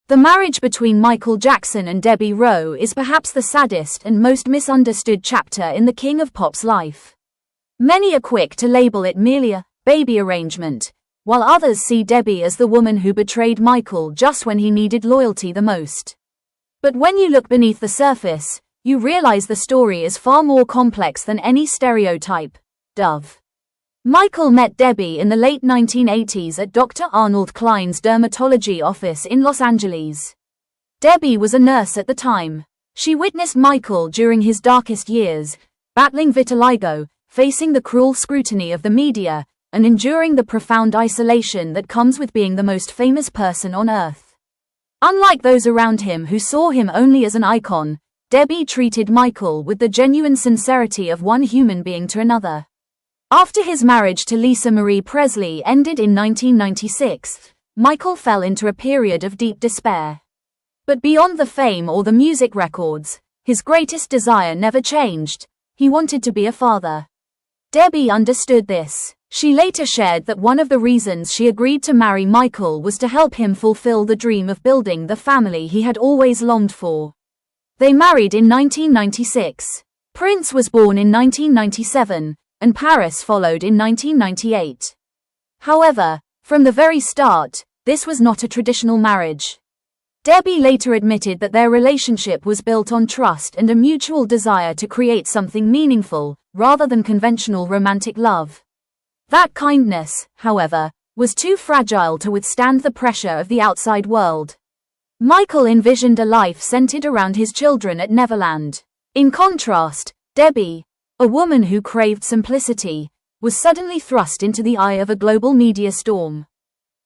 The marriage between Michael Jackson and Debbie Rowe is perhaps the saddest and most misunderstood chapter in the King of Pop's life. Many are quick to label it merely a baby arrangement, while others see Debbie as the woman who betrayed Michael just when he needed loyalty the most. But when you look beneath the surface, you realize the story is far more complex than any stereotype. Dove. Michael met Debbie in the late 1980s at Dr. Arnold Klein's dermatology office in Los Angeles. Debbie was a nurse at the time. She witnessed Michael during his darkest years, battling vitiligo, facing the cruel scrutiny of the media, and enduring the profound isolation that comes with being the most famous person on earth. Unlike those around him who saw him only as an icon, Debbie treated Michael with the genuine sincerity of one human being to another. After his marriage to Lisa Marie Presley ended in 1996, Michael fell into a period of deep despair. But beyond the fame or the music records, his greatest desire never changed. He wanted to be a father. Debbie understood this. She later shared that one of the reasons she agreed to marry Michael was to help him fulfill the dream of building the family he had always longed for. They married in 1996. Prince was born in 1997. And Paris followed in 1998. However, from the very start, this was not a traditional marriage. Debbie later admitted that their relationship was built on trust and a mutual desire to create something meaningful, rather than conventional romantic love. That kindness, however, was too fragile to withstand the pressure of the outside world. Michael envisioned a life centered around his children at Neverland. In contrast, Debbie, a woman who craved simplicity, was suddenly thrust into the eye of a global media storm.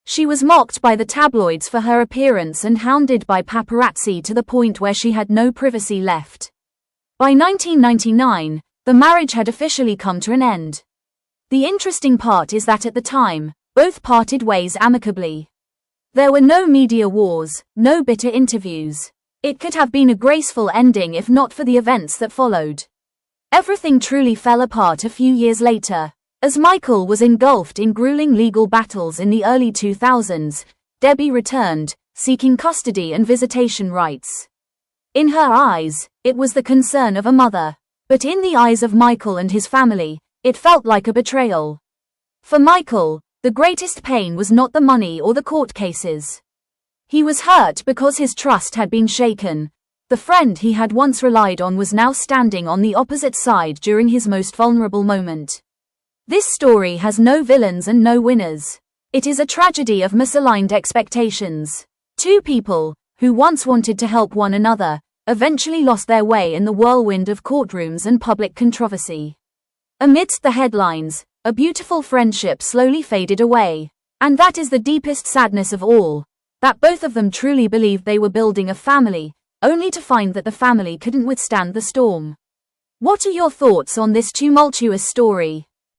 She was mocked by the tabloids for her appearance and hounded by paparazzi to the point where she had no privacy left. By 1999, the marriage had officially come to an end. The interesting part is that at the time, both parted ways amicably. There were no media wars, no bitter interviews. It could have been a graceful ending if not for the events that followed. Everything truly fell apart a few years later. As Michael was engulfed in grueling legal battles in the early 2000s, Debbie returned, seeking custody and visitation rights. In her eyes, it was the concern of a mother. But in the eyes of Michael and his family, it felt like a betrayal. For Michael, the greatest pain was not the money or the court cases. He was hurt because his trust had been shaken. The friend he had once relied on was now standing on the opposite side during his most vulnerable moment. This story has no villains and no winners. It is a tragedy of misaligned expectations. Two people, who once wanted to help one another, eventually lost their way in the whirlwind of courtrooms and public controversy. Amidst the headlines, a beautiful friendship slowly faded away. And that is the deepest sadness of all, that both of them truly believed they were building a family, only to find that the family couldn't withstand the storm. What are your thoughts on this tumultuous story?